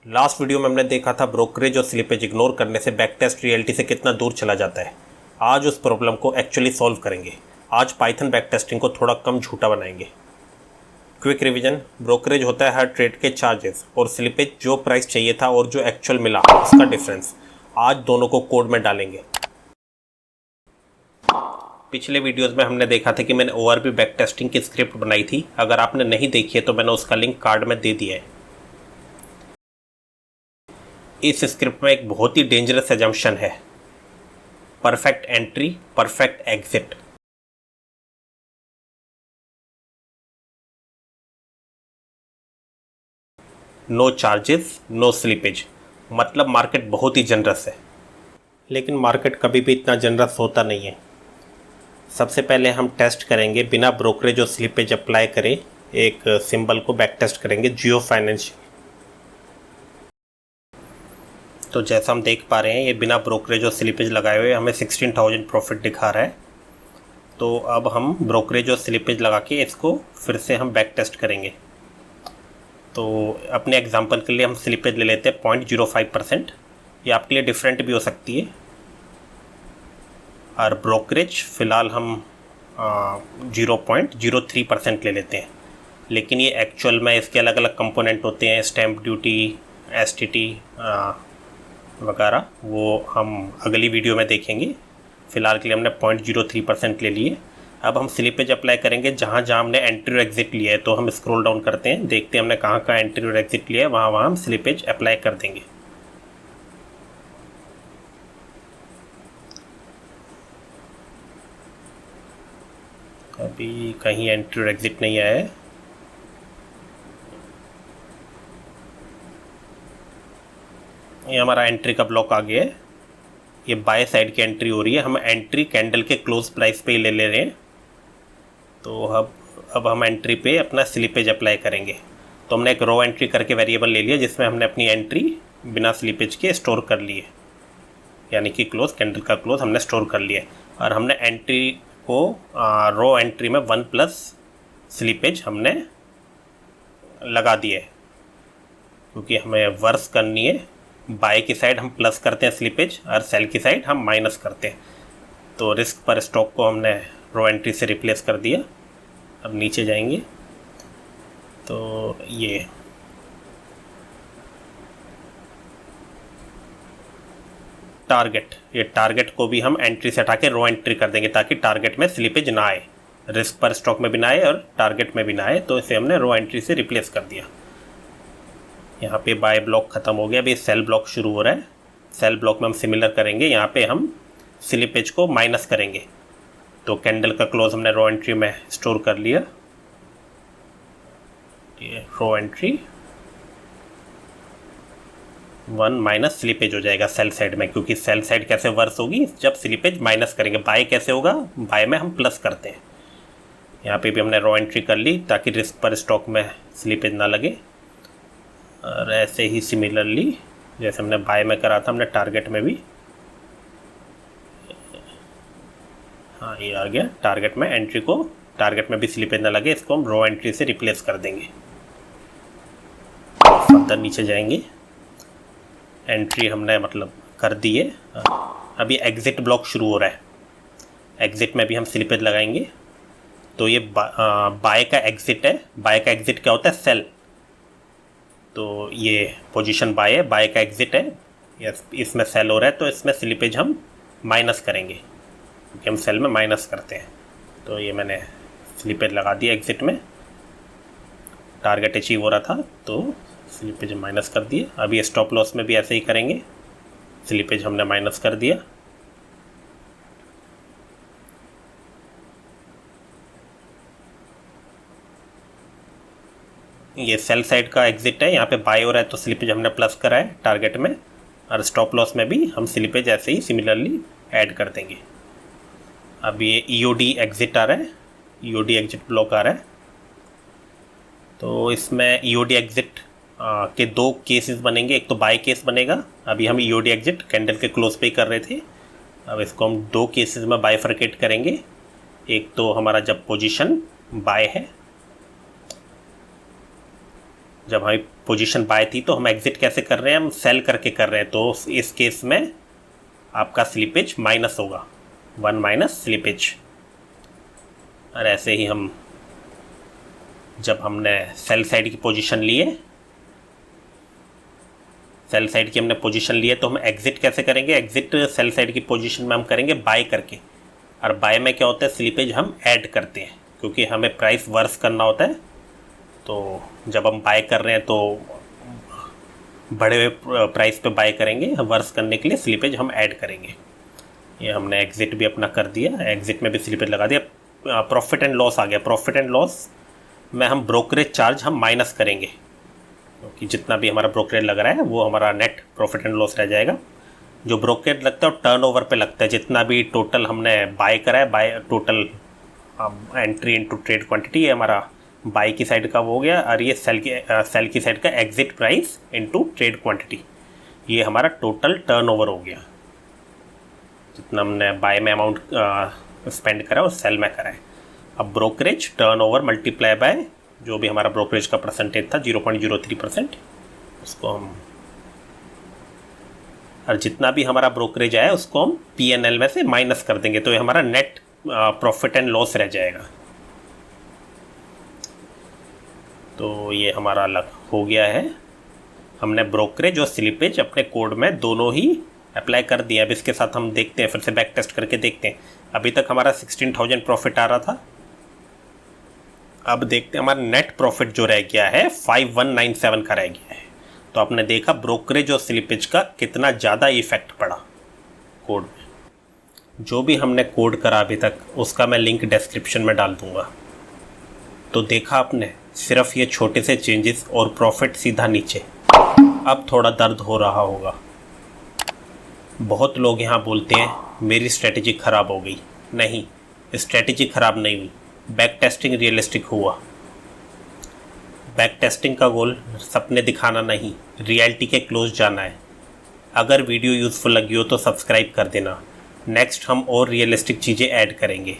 Last video में हमने देखा था ब्रोकरेज और स्लिपेज इग्नोर करने से बैक टेस्ट रियलिटी से कितना दूर चला जाता है। आज उस प्रॉब्लम को एक्चुअली सॉल्व करेंगे। आज पाइथन बैक टेस्टिंग को थोड़ा कम झूठा बनाएंगे। क्विक रिवीजन, ब्रोकरेज होता है हर ट्रेड के चार्जेस और स्लिपेज जो प्राइस चाहिए था और जो एक्चुअल मिला उसका डिफरेंस। आज दोनों को कोड में डालेंगे। पिछले वीडियोस में हमने देखा था कि मैंने ORB बैक टेस्टिंग की स्क्रिप्ट बनाई थी। अगर आपने नहीं देखी है तो मैंने उसका लिंक कार्ड में दे दिया है। इस स्क्रिप्ट में एक बहुत ही डेंजरस एजम्पशन है, perfect entry perfect exit. No charges no slippage, मतलब मार्केट बहुत ही जनरस है। लेकिन मार्केट कभी भी इतना जनरस होता नहीं है। सबसे पहले हम टेस्ट करेंगे बिना ब्रोकरेज और स्लिपेज अप्लाई करें, एक सिंबल को बैक टेस्ट करेंगे जियो फाइनेंशियल। तो जैसा हम देख पा रहे हैं ये बिना ब्रोकरेज और स्लिपेज लगाए हुए हमें 16,000 प्रॉफिट दिखा रहा है। तो अब हम ब्रोकरेज और स्लिपेज लगा के इसको फिर से हम बैक टेस्ट करेंगे। तो अपने एग्जांपल के लिए हम स्लिपेज ले लेते हैं 0.05%। ये आपके लिए डिफरेंट भी हो सकती है। और ब्रोकरेज फ़िलहाल हम 0.03% ले लेते हैं। लेकिन ये एक्चुअल में इसके अलग अलग कंपोनेंट होते हैं, स्टैम्प ड्यूटी, STT वगैरह, वो हम अगली वीडियो में देखेंगे। फ़िलहाल के लिए हमने 0.03% ले लिए। अब हम स्लिपेज अप्लाई करेंगे जहाँ जहाँ हमने एंट्री और एग्जिट लिया है। तो हम स्क्रॉल डाउन करते हैं, देखते हैं हमने कहाँ कहाँ एंट्री और एग्जिट लिया है, वहाँ वहाँ हम स्लिपेज अप्लाई कर देंगे। अभी कहीं एंट्री और एग्जिट नहीं आया है। ये हमारा एंट्री का ब्लॉक आ गया है। ये बाय साइड की एंट्री हो रही है। हम एंट्री कैंडल के क्लोज प्राइस पे ही ले रहे हैं। तो अब हम एंट्री पे अपना स्लिपेज अप्लाई करेंगे। तो हमने एक रो एंट्री करके वेरिएबल ले लिया जिसमें हमने अपनी एंट्री बिना स्लिपेज के स्टोर कर लिए, यानी कि क्लोज, कैंडल का क्लोज हमने स्टोर कर लिया। और हमने एंट्री को रो एंट्री में 1+ स्लिपेज हमने लगा दिए, क्योंकि हमें वर्स करनी है। बाय की साइड हम प्लस करते हैं स्लिपेज और सेल की साइड हम माइनस करते हैं। तो रिस्क पर स्टॉक को हमने रो एंट्री से रिप्लेस कर दिया। अब नीचे जाएंगे तो ये टारगेट, ये टारगेट को भी हम एंट्री से हटा के रो एंट्री कर देंगे ताकि टारगेट में स्लिपेज ना आए, रिस्क पर स्टॉक में भी ना आए और टारगेट में भी ना आए। तो इसे हमने रो एंट्री से रिप्लेस कर दिया। यहाँ पे बाय ब्लॉक ख़त्म हो गया। अभी सेल ब्लॉक शुरू हो रहा है। सेल ब्लॉक में हम सिमिलर करेंगे, यहाँ पे हम स्लिपेज को माइनस करेंगे। तो कैंडल का क्लोज हमने रो एंट्री में स्टोर कर लिया। ये रो एंट्री 1 माइनस स्लिपेज हो जाएगा सेल साइड में, क्योंकि सेल साइड कैसे वर्स होगी जब स्लिपेज माइनस करेंगे। बाय कैसे होगा, बाय में हम प्लस करते हैं। यहाँ पे भी हमने रो एंट्री कर ली ताकि रिस्क पर स्टॉक में स्लिपेज ना लगे। और ऐसे ही सिमिलरली जैसे हमने बाय में करा था हमने टारगेट में भी, हाँ ये आ गया टारगेट में एंट्री को, टारगेट में भी स्लिपेज ना लगे, इसको हम रो एंट्री से रिप्लेस कर देंगे। फर्दर नीचे जाएंगे, एंट्री हमने मतलब कर दी है। अभी एग्जिट ब्लॉक शुरू हो रहा है। एग्जिट में भी हम स्लिपेज लगाएंगे। तो ये बाय का एग्जिट है। बाय का एग्जिट क्या होता है, सेल। तो ये पोजीशन बाय है, बाय का एग्जिट है, इसमें सेल हो रहा है। तो इसमें स्लिपेज हम माइनस करेंगे क्योंकि हम सेल में माइनस करते हैं। तो ये मैंने स्लिपेज लगा दिया एग्जिट में। टारगेट अचीव हो रहा था तो स्लिपेज माइनस कर दिए। अभी स्टॉप लॉस में भी ऐसे ही करेंगे, स्लिपेज हमने माइनस कर दिया। ये सेल साइड का एग्जिट है, यहाँ पे बाय हो रहा है तो स्लिपेज हमने प्लस करा है टारगेट में। और स्टॉप लॉस में भी हम स्लिपेज ऐसे ही सिमिलरली ऐड कर देंगे। अब ये EOD एग्जिट आ रहा है, EOD एग्जिट ब्लॉक आ रहा है। तो इसमें EOD एग्जिट के 2 केसेस बनेंगे। एक तो बाय केस बनेगा, अभी हम EOD एग्जिट कैंडल के क्लोज पे ही कर रहे थे। अब इसको हम 2 केसेस में बाइफरकेट करेंगे। एक तो हमारा जब पोजीशन बाय है, जब हमारी पोजीशन बाय थी तो हम एग्जिट कैसे कर रहे हैं, हम सेल करके कर रहे हैं, तो इस केस में आपका स्लिपेज माइनस होगा, 1 माइनस स्लिपेज। और ऐसे ही हम जब हमने सेल साइड की पोजीशन लिए, सेल साइड की हमने पोजीशन लिए, तो हम एग्जिट कैसे करेंगे, एग्जिट सेल साइड की पोजीशन में हम करेंगे बाय करके। और बाय में क्या होता है, स्लिपेज हम ऐड करते हैं क्योंकि हमें प्राइस वर्स करना होता है। तो जब हम बाय कर रहे हैं तो बढ़े हुए प्राइस पे बाय करेंगे, वर्स करने के लिए स्लिपेज हम ऐड करेंगे। ये हमने एग्जिट भी अपना कर दिया, एग्जिट में भी स्लिपेज लगा दिया। प्रॉफिट एंड लॉस आ गया, प्रॉफिट एंड लॉस में हम ब्रोकरेज चार्ज हम माइनस करेंगे क्योंकि जितना भी हमारा ब्रोकरेज लग रहा है वो हमारा नेट प्रॉफिट एंड लॉस रह जाएगा। जो ब्रोकरेज लगता है वो टर्नओवर पे लगता है, जितना भी टोटल हमने बाय करा है, by total entry into trade quantity, ये हमारा बाय की साइड का वो हो गया। और ये सेल की साइड का exit price into trade quantity, ये हमारा टोटल टर्नओवर हो गया, जितना हमने बाय में अमाउंट स्पेंड करा और सेल में करा है। अब ब्रोकरेज टर्नओवर मल्टीप्लाई बाय जो भी हमारा ब्रोकरेज का परसेंटेज था 0.03%, उसको हम, और जितना भी हमारा ब्रोकरेज आया उसको हम P&L में से माइनस कर देंगे, तो ये हमारा नेट प्रॉफिट एंड लॉस रह जाएगा। तो ये हमारा अलग हो गया है, हमने ब्रोकरेज और स्लिपेज अपने कोड में दोनों ही अप्लाई कर दिया। अब इसके साथ हम देखते हैं, फिर से बैक टेस्ट करके देखते हैं। अभी तक हमारा 16,000 प्रॉफिट आ रहा था, अब देखते हैं हमारा नेट प्रॉफिट जो रह गया है 5197 का रह गया है। तो आपने देखा ब्रोकरेज और स्लिपेज का कितना ज़्यादा इफेक्ट पड़ा कोड में। जो भी हमने कोड करा अभी तक उसका मैं लिंक डिस्क्रिप्शन में डाल दूंगा। तो देखा आपने, सिर्फ ये छोटे से चेंजेस और प्रॉफिट सीधा नीचे। अब थोड़ा दर्द हो रहा होगा, बहुत लोग यहाँ बोलते हैं मेरी स्ट्रेटेजी ख़राब हो गई। नहीं, स्ट्रेटेजी ख़राब नहीं हुई, बैक टेस्टिंग रियलिस्टिक हुआ। बैक टेस्टिंग का गोल सपने दिखाना नहीं, रियलिटी के क्लोज जाना है। अगर वीडियो यूज़फुल लगी हो तो सब्सक्राइब कर देना, नेक्स्ट हम और रियलिस्टिक चीज़ें ऐड करेंगे।